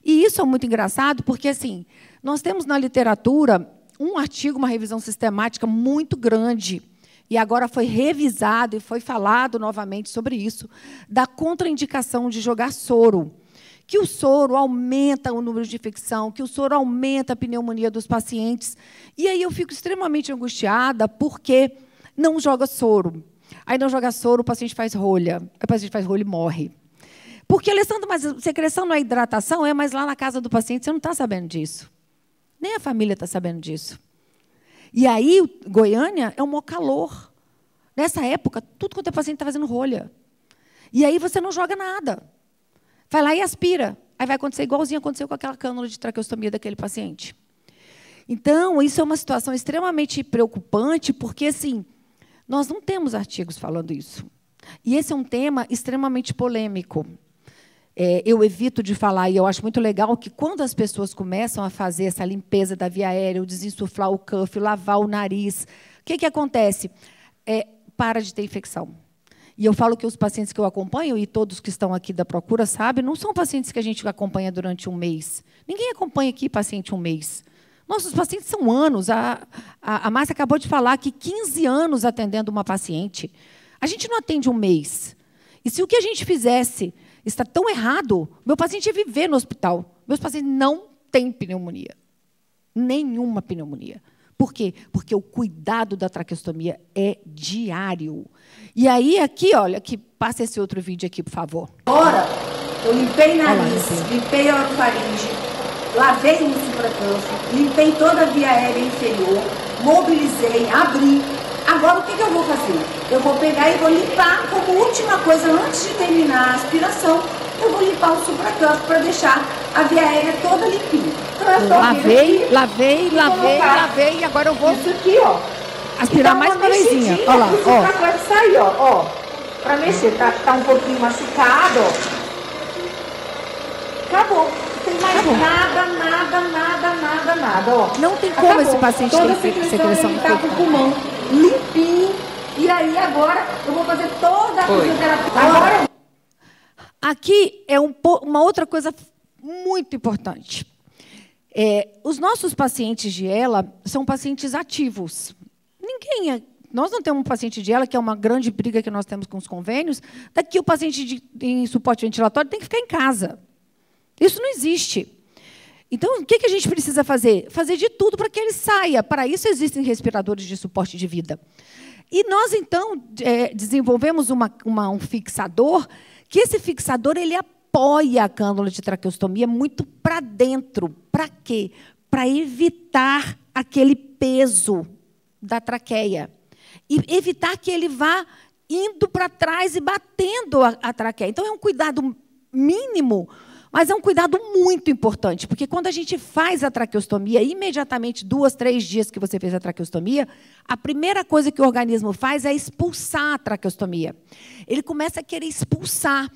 E isso é muito engraçado, porque assim, nós temos na literatura um artigo, uma revisão sistemática muito grande, e agora foi revisado e foi falado novamente sobre isso, da contraindicação de jogar soro. Que o soro aumenta o número de infecção, que o soro aumenta a pneumonia dos pacientes. E aí eu fico extremamente angustiada porque não joga soro. Aí não joga soro, o paciente faz rolha. O paciente faz rolha e morre. Porque, Alessandro, mas secreção não é hidratação? É, mas lá na casa do paciente você não está sabendo disso. Nem a família está sabendo disso. E aí, Goiânia é um maior calor. Nessa época, tudo quanto é paciente está fazendo rolha. E aí você não joga nada. Vai lá e aspira. Aí vai acontecer igualzinho aconteceu com aquela cânula de traqueostomia daquele paciente. Então, isso é uma situação extremamente preocupante, porque, assim, nós não temos artigos falando isso. E esse é um tema extremamente polêmico. Eu evito de falar, e eu acho muito legal que, quando as pessoas começam a fazer essa limpeza da via aérea, o desinsuflar o cuff, lavar o nariz, o que acontece? Para de ter infecção. E eu falo que os pacientes que eu acompanho, e todos que estão aqui da procura sabem, não são pacientes que a gente acompanha durante um mês. Ninguém acompanha aqui paciente um mês. Nossos pacientes são anos. A Márcia acabou de falar que 15 anos atendendo uma paciente. A gente não atende um mês. E se o que a gente fizesse está tão errado, meu paciente ia viver no hospital. Meus pacientes não têm pneumonia. Nenhuma pneumonia. Por quê? Porque o cuidado da traqueostomia é diário. E aí, aqui, olha, que passa esse outro vídeo aqui, por favor. Agora, eu limpei nariz, limpei a orofaringe, lavei o supracuff, limpei toda a via aérea inferior, mobilizei, abri. Agora, o que eu vou fazer? Eu vou pegar e vou limpar como última coisa, antes de terminar a aspiração, eu vou limpar o supracuff para deixar a via aérea toda limpinha. Então, lavei, e agora eu vou isso aqui, ó. aspirar mais uma vezinha. Olha lá, ó. Vai sair, ó. Pra mexer, tá um pouquinho machucado, ó. Acabou. Não tem mais nada, ó. Não tem como esse paciente ter secreção tá com o pulmão limpinho. E aí, agora, eu vou fazer toda a fisioterapia. Agora... Aqui é uma outra coisa muito importante. Os nossos pacientes de ELA são pacientes ativos. Nós não temos um paciente de ELA, que é uma grande briga que nós temos com os convênios, daqui o paciente em suporte ventilatório tem que ficar em casa. Isso não existe. Então, o que a gente precisa fazer? Fazer de tudo para que ele saia. Para isso, existem respiradores de suporte de vida. E nós, então, desenvolvemos um fixador, que esse fixador ele apoia a cânula de traqueostomia muito para dentro. Para quê? Para evitar aquele peso da traqueia. E evitar que ele vá indo para trás e batendo a traqueia. Então, é um cuidado mínimo, mas é um cuidado muito importante, porque quando a gente faz a traqueostomia, imediatamente, 2, 3 dias que você fez a traqueostomia, a primeira coisa que o organismo faz é expulsar a traqueostomia. Ele começa a querer expulsar.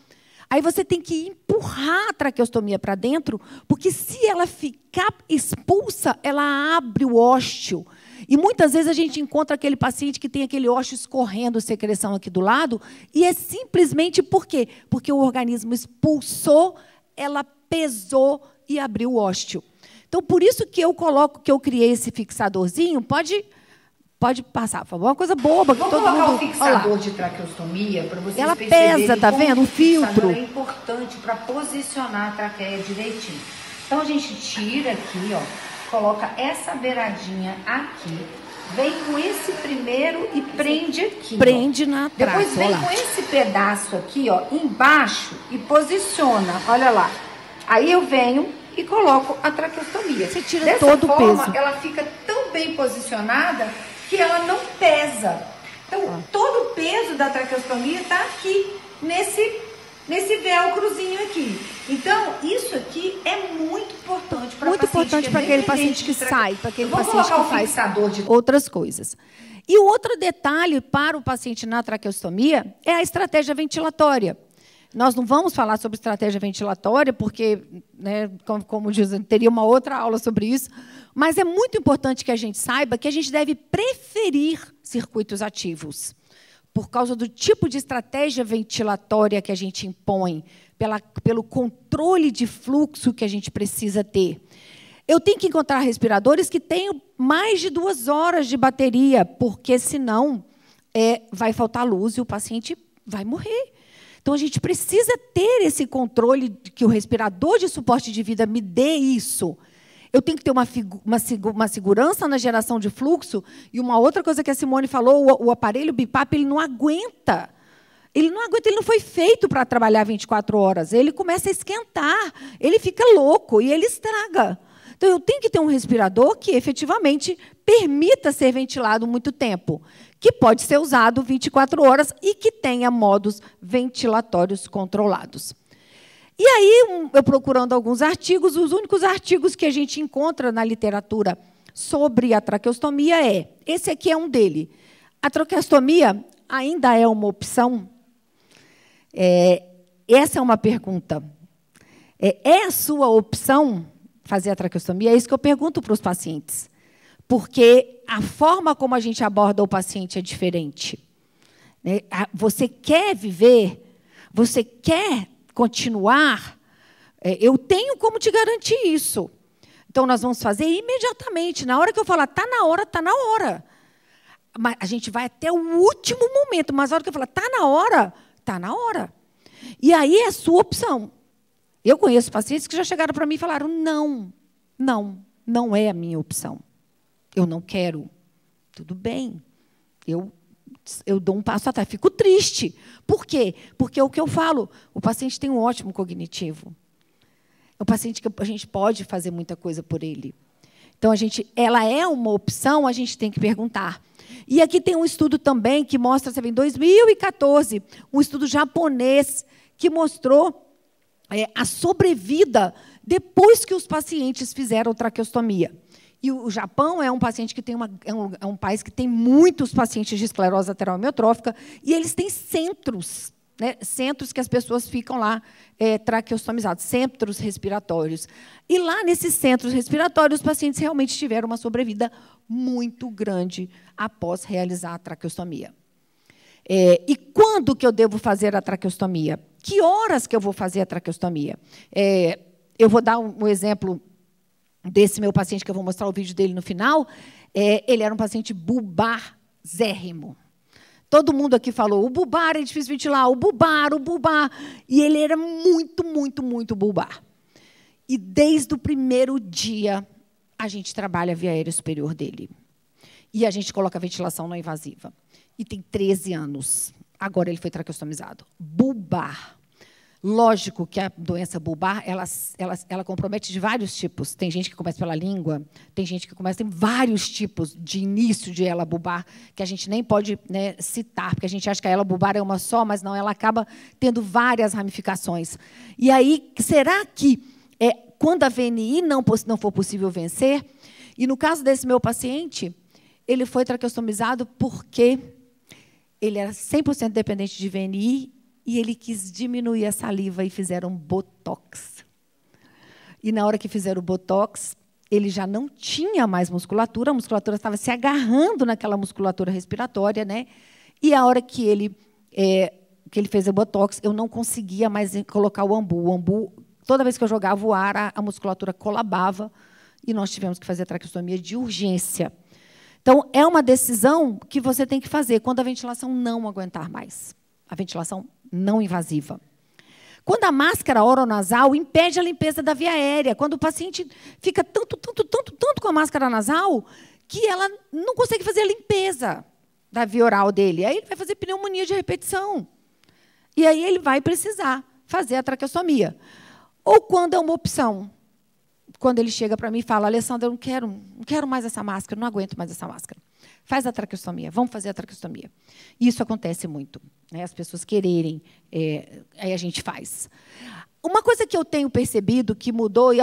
Aí você tem que empurrar a traqueostomia para dentro, porque se ela ficar expulsa, ela abre o ósteo. E muitas vezes a gente encontra aquele paciente que tem aquele ósteo escorrendo secreção aqui do lado, e é simplesmente por quê? Porque o organismo expulsou, ela pesou e abriu o ósteo. Então, por isso que eu criei esse fixadorzinho. Pode passar, por favor. Uma coisa boba que todo mundo... Vou colocar o fixador de traqueostomia para vocês ela perceberem pesa, tá vendo? O filtro. É importante para posicionar a traqueia direitinho. Então, a gente tira aqui, ó, coloca essa beiradinha aqui, vem com esse primeiro e prende aqui. Prende na tráquea. Depois vem com esse pedaço aqui, ó, embaixo e posiciona. Olha lá. Aí eu venho e coloco a traqueostomia. Você tira Dessa todo o forma, peso. ela fica tão bem posicionada que ela não pesa. Então, todo o peso da traqueostomia está aqui, nesse velcrozinho aqui. Então, isso aqui é muito importante para muito importante para aquele paciente que sai, para aquele paciente que faz de... outras coisas. E o outro detalhe para o paciente na traqueostomia é a estratégia ventilatória. Nós não vamos falar sobre estratégia ventilatória, porque, né, como dizem, teria uma outra aula sobre isso, mas é muito importante que a gente saiba que a gente deve preferir circuitos ativos, por causa do tipo de estratégia ventilatória que a gente impõe, pelo controle de fluxo que a gente precisa ter. Eu tenho que encontrar respiradores que tenham mais de 2 horas de bateria, porque, senão, vai faltar luz e o paciente vai morrer. Então, a gente precisa ter esse controle de que o respirador de suporte de vida me dê isso. Eu tenho que ter uma segurança na geração de fluxo. E uma outra coisa que a Simone falou, o aparelho BiPAP, ele não aguenta. Ele não foi feito para trabalhar 24 horas. Ele começa a esquentar, ele fica louco e ele estraga. Então, eu tenho que ter um respirador que, efetivamente, permita ser ventilado muito tempo, que pode ser usado 24 horas e que tenha modos ventilatórios controlados. E aí, eu procurando alguns artigos, os únicos artigos que a gente encontra na literatura sobre a traqueostomia esse aqui é um dele. A traqueostomia ainda é uma opção? Essa é uma pergunta. É a sua opção fazer a traqueostomia? É isso que eu pergunto para os pacientes. Porque a forma como a gente aborda o paciente é diferente. Você quer viver? Você quer continuar? Eu tenho como te garantir isso. Então, nós vamos fazer imediatamente. Na hora que eu falar, está na hora, está na hora. Mas a gente vai até o último momento. Mas na hora que eu falar, está na hora, está na hora. E aí é a sua opção. Eu conheço pacientes que já chegaram para mim e falaram, não é a minha opção. Eu não quero. Tudo bem. Eu dou um passo atrás. Fico triste. Por quê? Porque é o que eu falo. O paciente tem um ótimo cognitivo. É um paciente que a gente pode fazer muita coisa por ele. Então, ela é uma opção, a gente tem que perguntar. E aqui tem um estudo também que mostra, em 2014, um estudo japonês que mostrou a sobrevida depois que os pacientes fizeram traqueostomia. E o Japão é um paciente que tem é um país que tem muitos pacientes de esclerose lateral amiotrófica e eles têm centros, né, centros que as pessoas ficam lá traqueostomizados, centros respiratórios. E lá nesses centros respiratórios, os pacientes realmente tiveram uma sobrevida muito grande após realizar a traqueostomia. E quando que eu devo fazer a traqueostomia? Que horas que eu vou fazer a traqueostomia? Eu vou dar um exemplo desse meu paciente, que eu vou mostrar o vídeo dele no final. Ele era um paciente bulbarzérrimo. Todo mundo aqui falou, o bulbar é difícil ventilar, o bulbar. E ele era muito, muito, muito bulbar. E desde o primeiro dia, a gente trabalha a via aérea superior dele. E a gente coloca a ventilação não invasiva. E tem 13 anos. Agora ele foi traqueostomizado. Bulbar. Lógico que a doença bulbar, ela compromete de vários tipos. Tem gente que começa pela língua, tem gente que começa... Tem vários tipos de início de ela bulbar, que a gente nem pode, né, citar, porque a gente acha que a ela bulbar é uma só, mas não, ela acaba tendo várias ramificações. E aí, será que, quando a VNI não for possível vencer, e no caso desse meu paciente, ele foi traqueostomizado porque ele era 100% dependente de VNI, e ele quis diminuir a saliva e fizeram botox. E, na hora que fizeram o botox, ele já não tinha mais musculatura, a musculatura estava se agarrando naquela musculatura respiratória, né? E, a hora que ele fez o botox, eu não conseguia mais colocar o ambu. O ambu, toda vez que eu jogava o ar, a musculatura colabava, e nós tivemos que fazer a traqueostomia de urgência. Então, é uma decisão que você tem que fazer quando a ventilação não aguentar mais. A ventilação não invasiva. Quando a máscara oronasal impede a limpeza da via aérea, quando o paciente fica tanto com a máscara nasal que ela não consegue fazer a limpeza da via oral dele. Aí ele vai fazer pneumonia de repetição. E aí ele vai precisar fazer a traqueostomia. Ou quando é uma opção, quando ele chega para mim e fala, Alessandra, eu não quero mais essa máscara, não aguento mais essa máscara. Faz a traqueostomia, vamos fazer a traqueostomia. Isso acontece muito, né? As pessoas quererem, aí a gente faz. Uma coisa que eu tenho percebido que mudou, e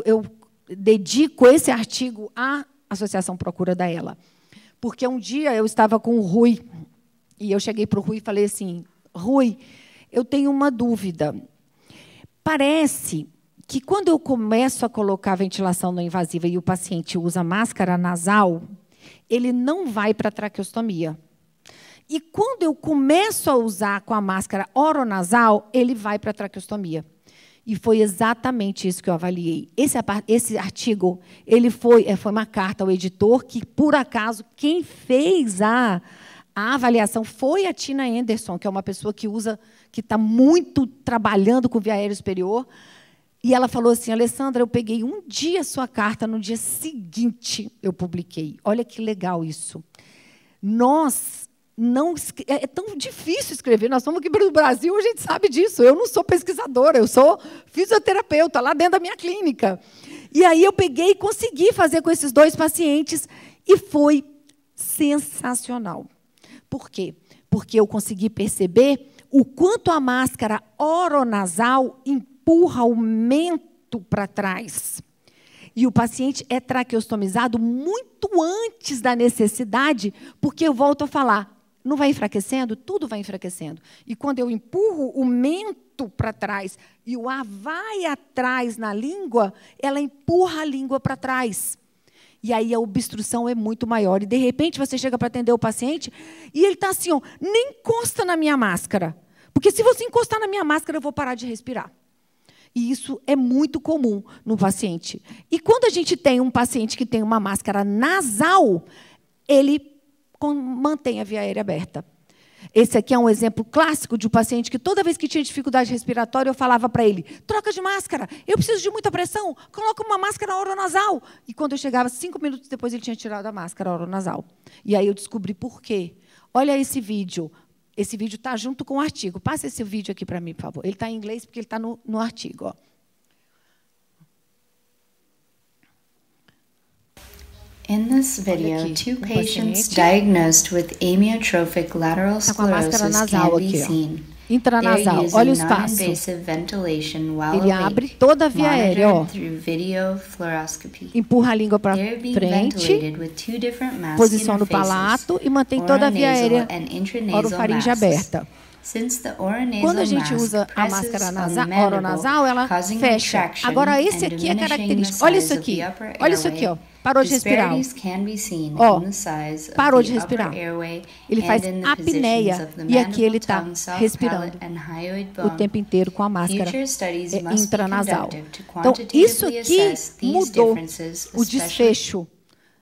eu dedico esse artigo à Associação Procura da Ela, porque um dia eu estava com o Rui, e eu cheguei para o Rui e falei assim, Rui, eu tenho uma dúvida. Parece que, quando eu começo a colocar ventilação não invasiva e o paciente usa máscara nasal, ele não vai para a traqueostomia. E, quando eu começo a usar com a máscara oronasal, ele vai para a traqueostomia. E foi exatamente isso que eu avaliei. Esse artigo ele foi uma carta ao editor, que, por acaso, quem fez a avaliação foi a Tina Anderson, que é uma pessoa que está muito trabalhando com via aérea superior. E ela falou assim, Alessandra, eu peguei um dia a sua carta, no dia seguinte eu publiquei. Olha que legal isso. É tão difícil escrever, nós estamos aqui no Brasil, a gente sabe disso. Eu não sou pesquisadora, eu sou fisioterapeuta, lá dentro da minha clínica. E aí eu peguei e consegui fazer com esses 2 pacientes, e foi sensacional. Por quê? Porque eu consegui perceber o quanto a máscara oronasal empurra o mento para trás. E o paciente é traqueostomizado muito antes da necessidade, porque eu volto a falar, não vai enfraquecendo? Tudo vai enfraquecendo. E, quando eu empurro o mento para trás e o ar vai atrás na língua, ela empurra a língua para trás. E aí a obstrução é muito maior. E, de repente, você chega para atender o paciente e ele está assim, ó, nem encosta na minha máscara. Porque, se você encostar na minha máscara, eu vou parar de respirar. E isso é muito comum no paciente. E, quando a gente tem um paciente que tem uma máscara nasal, ele mantém a via aérea aberta. Esse aqui é um exemplo clássico de um paciente que, toda vez que tinha dificuldade respiratória, eu falava para ele, troca de máscara, eu preciso de muita pressão, coloca uma máscara oronasal. E, quando eu chegava, 5 minutos depois, ele tinha tirado a máscara oronasal. E aí eu descobri por quê. Olha esse vídeo. Esse vídeo está junto com o artigo. Passa esse vídeo aqui para mim, por favor. Ele está em inglês, porque ele está no artigo. Ó. In this video, two patients diagnosed with amyotrophic lateral sclerosis can be seen. Intranasal. Olha o espaço. Ele abre toda a via aérea, ó. Empurra a língua para frente, posiciona o palato e mantém toda a via aérea orofaringe aberta. Quando a gente usa a máscara oronasal, ela fecha. Agora, esse aqui é característico. Olha isso aqui. Olha isso aqui, ó. Parou de respirar. Ó, parou de respirar. Ele faz apneia e aqui ele está respirando o tempo inteiro com a máscara intranasal. Então, isso aqui mudou o desfecho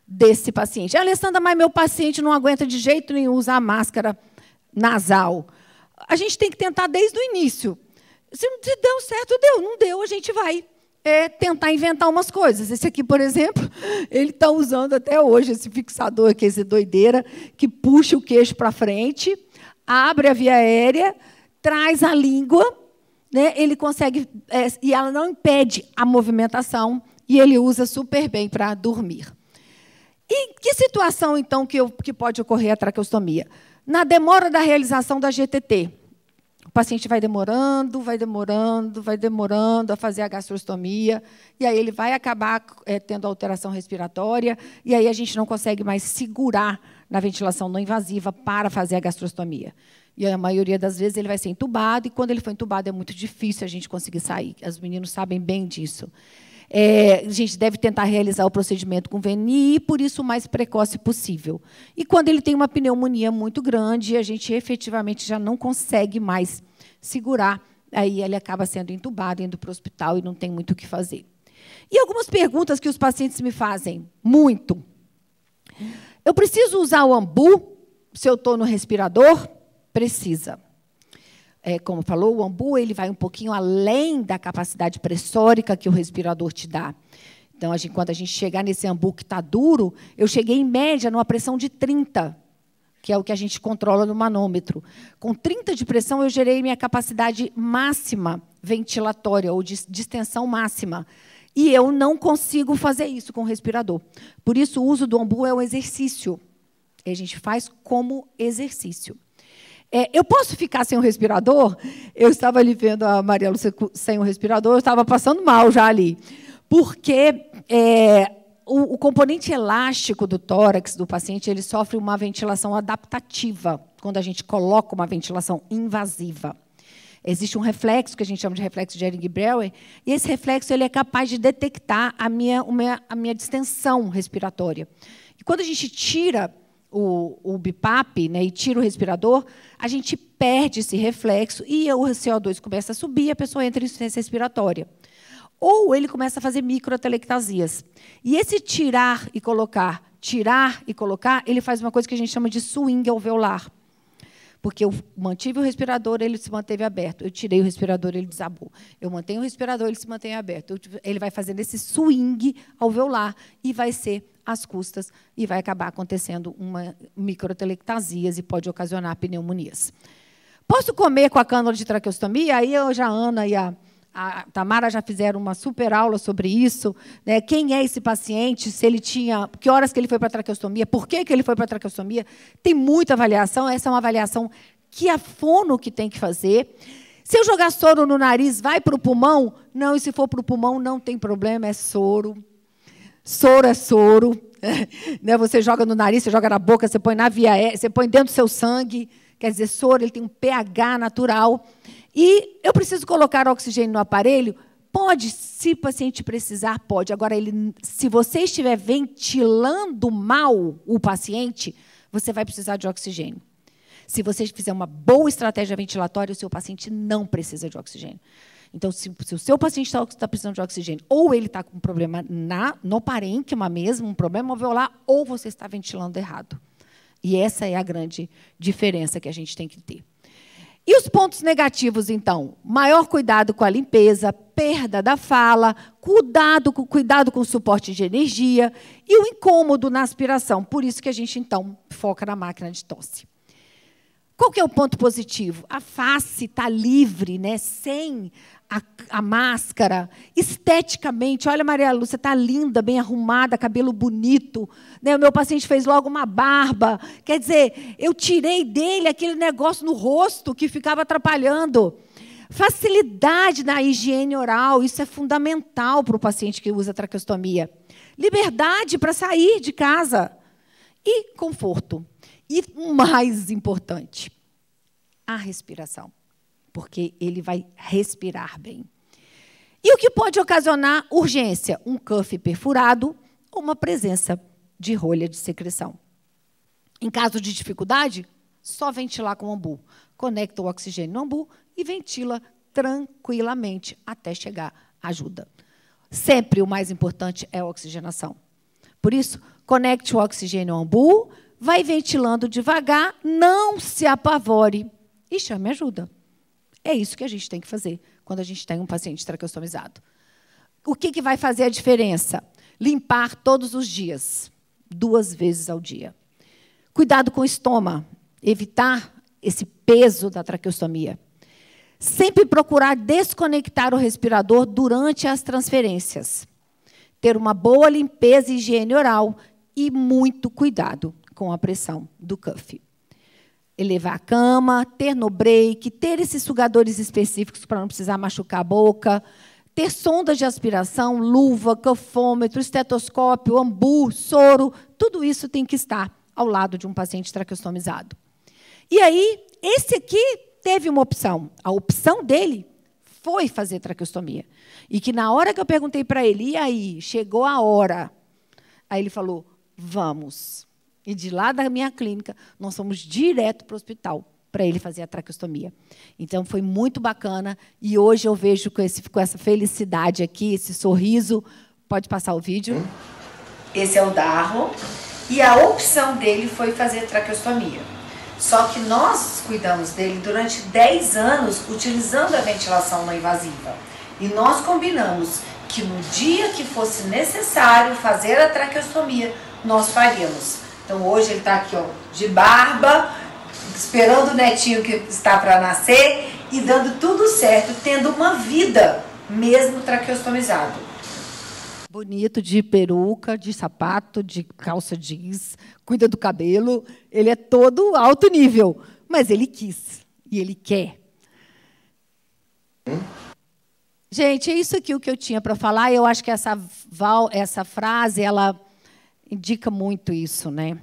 desse paciente. Alessandra, mas meu paciente não aguenta de jeito nenhum usar a máscara nasal. A gente tem que tentar desde o início. Se deu certo, deu. Não deu, a gente vai tentar inventar umas coisas. Esse aqui, por exemplo, ele está usando até hoje esse fixador aqui, esse doideira, que puxa o queixo para frente, abre a via aérea, traz a língua, né, ele consegue, e ela não impede a movimentação, e ele usa super bem para dormir. E que situação, então, que pode ocorrer a traqueostomia? Na demora da realização da GTT. O paciente vai demorando a fazer a gastrostomia, e aí ele vai acabar tendo alteração respiratória, e aí a gente não consegue mais segurar na ventilação não invasiva para fazer a gastrostomia. E a maioria das vezes ele vai ser entubado, e, quando ele for entubado, é muito difícil a gente conseguir sair. Os meninos sabem bem disso. A gente deve tentar realizar o procedimento com VNI, por isso o mais precoce possível. E, quando ele tem uma pneumonia muito grande, a gente efetivamente já não consegue mais segurar, aí ele acaba sendo entubado, indo para o hospital, e não tem muito o que fazer. E algumas perguntas que os pacientes me fazem, muito. Eu preciso usar o ambu se eu estou no respirador? Precisa. Como falou, o ambu ele vai um pouquinho além da capacidade pressórica que o respirador te dá. Então, quando a gente chegar nesse ambu que está duro, eu cheguei, em média, numa pressão de 30, que é o que a gente controla no manômetro. Com 30 de pressão, eu gerei minha capacidade máxima ventilatória, ou de distensão máxima. E eu não consigo fazer isso com o respirador. Por isso, o uso do ambu é um exercício. A gente faz como exercício. Eu posso ficar sem o respirador? Eu estava ali vendo a Maria Lúcia sem o respirador, eu estava passando mal já ali. Porque o componente elástico do tórax do paciente, ele sofre uma ventilação adaptativa, quando a gente coloca uma ventilação invasiva. Existe um reflexo, que a gente chama de reflexo de Ehring-Breuer, e esse reflexo ele é capaz de detectar a minha distensão respiratória. E quando a gente tira o BiPAP, né, e tira o respirador, a gente perde esse reflexo e o CO2 começa a subir e a pessoa entra em insuficiência respiratória. Ou ele começa a fazer microatelectasias. E esse tirar e colocar, ele faz uma coisa que a gente chama de swing alveolar. Porque eu mantive o respirador, ele se manteve aberto. Eu tirei o respirador, ele desabou. Eu mantenho o respirador, ele se mantém aberto. Ele vai fazendo esse swing alveolar e vai ser às custas e vai acabar acontecendo uma microatelectasias e pode ocasionar pneumonias. Posso comer com a cânula de traqueostomia? Aí a Ana e a Tamara já fizeram uma super aula sobre isso, né? Quem é esse paciente, se ele tinha, que horas que ele foi para a traqueostomia, por que ele foi para a traqueostomia. Tem muita avaliação, essa é uma avaliação que a fono que tem que fazer. Se eu jogar soro no nariz, vai para o pulmão? Não, e se for para o pulmão, não tem problema, é soro. Soro é soro. Né? Você joga no nariz, você joga na boca, você põe na via aérea, você põe dentro do seu sangue. Quer dizer, soro ele tem um pH natural. E eu preciso colocar oxigênio no aparelho? Pode, se o paciente precisar, pode. Agora, se você estiver ventilando mal o paciente, você vai precisar de oxigênio. Se você fizer uma boa estratégia ventilatória, o seu paciente não precisa de oxigênio. Então, se o seu paciente está precisando de oxigênio, ou ele está com um problema no parênquima mesmo, um problema alveolar, ou você está ventilando errado. E essa é a grande diferença que a gente tem que ter. E os pontos negativos, então? Maior cuidado com a limpeza, perda da fala, cuidado com o suporte de energia e o incômodo na aspiração. Por isso que a gente, então, foca na máquina de tosse. Qual que é o ponto positivo? A face está livre, né? Sem a máscara. Esteticamente, olha, Maria Lúcia, está linda, bem arrumada, cabelo bonito. Né? O meu paciente fez logo uma barba. Quer dizer, eu tirei dele aquele negócio no rosto que ficava atrapalhando. Facilidade na higiene oral, isso é fundamental para o paciente que usa traqueostomia. Liberdade para sair de casa. E conforto. E o mais importante, a respiração, porque ele vai respirar bem. E o que pode ocasionar urgência? Um cuff perfurado ou uma presença de rolha de secreção. Em caso de dificuldade, só ventilar com o ambu. Conecta o oxigênio no ambu e ventila tranquilamente até chegar a ajuda. Sempre o mais importante é a oxigenação. Por isso, conecte o oxigênio ao ambu, vai ventilando devagar, não se apavore e chame ajuda. É isso que a gente tem que fazer quando a gente tem um paciente traqueostomizado. O que vai fazer a diferença? Limpar todos os dias, 2 vezes ao dia. Cuidado com o estômago, evitar esse peso da traqueostomia. Sempre procurar desconectar o respirador durante as transferências. Ter uma boa limpeza e higiene oral e muito cuidado com a pressão do cuff. Elevar a cama, ter no break, ter esses sugadores específicos para não precisar machucar a boca, ter sondas de aspiração, luva, cufômetro, estetoscópio, ambu, soro, tudo isso tem que estar ao lado de um paciente traqueostomizado. E aí, esse aqui teve uma opção. A opção dele foi fazer traqueostomia. E que na hora que eu perguntei para ele, e aí, chegou a hora? Aí ele falou, vamos. E de lá da minha clínica, nós fomos direto para o hospital para ele fazer a traqueostomia. Então, foi muito bacana. E hoje eu vejo com essa felicidade aqui, esse sorriso. Pode passar o vídeo. Esse é o Darro. E a opção dele foi fazer traqueostomia. Só que nós cuidamos dele durante 10 anos, utilizando a ventilação não invasiva. E nós combinamos que no dia que fosse necessário fazer a traqueostomia, nós faríamos. Então hoje ele está aqui, ó, de barba, esperando o netinho que está para nascer e dando tudo certo, tendo uma vida, mesmo traqueostomizado. Bonito, de peruca, de sapato, de calça jeans, cuida do cabelo. Ele é todo alto nível, mas ele quis e ele quer. Gente, é isso aqui o que eu tinha para falar. Eu acho que essa frase, ela indica muito isso, né?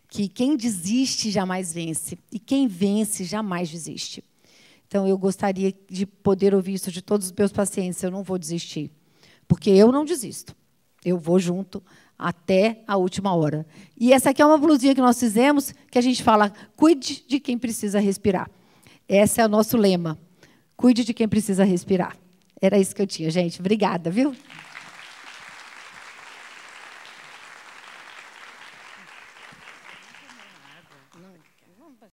Que quem desiste jamais vence e quem vence jamais desiste. Então, eu gostaria de poder ouvir isso de todos os meus pacientes. Eu não vou desistir, porque eu não desisto. Eu vou junto até a última hora. E essa aqui é uma blusinha que nós fizemos, que a gente fala, cuide de quem precisa respirar. Esse é o nosso lema. Cuide de quem precisa respirar. Era isso que eu tinha, gente. Obrigada, viu?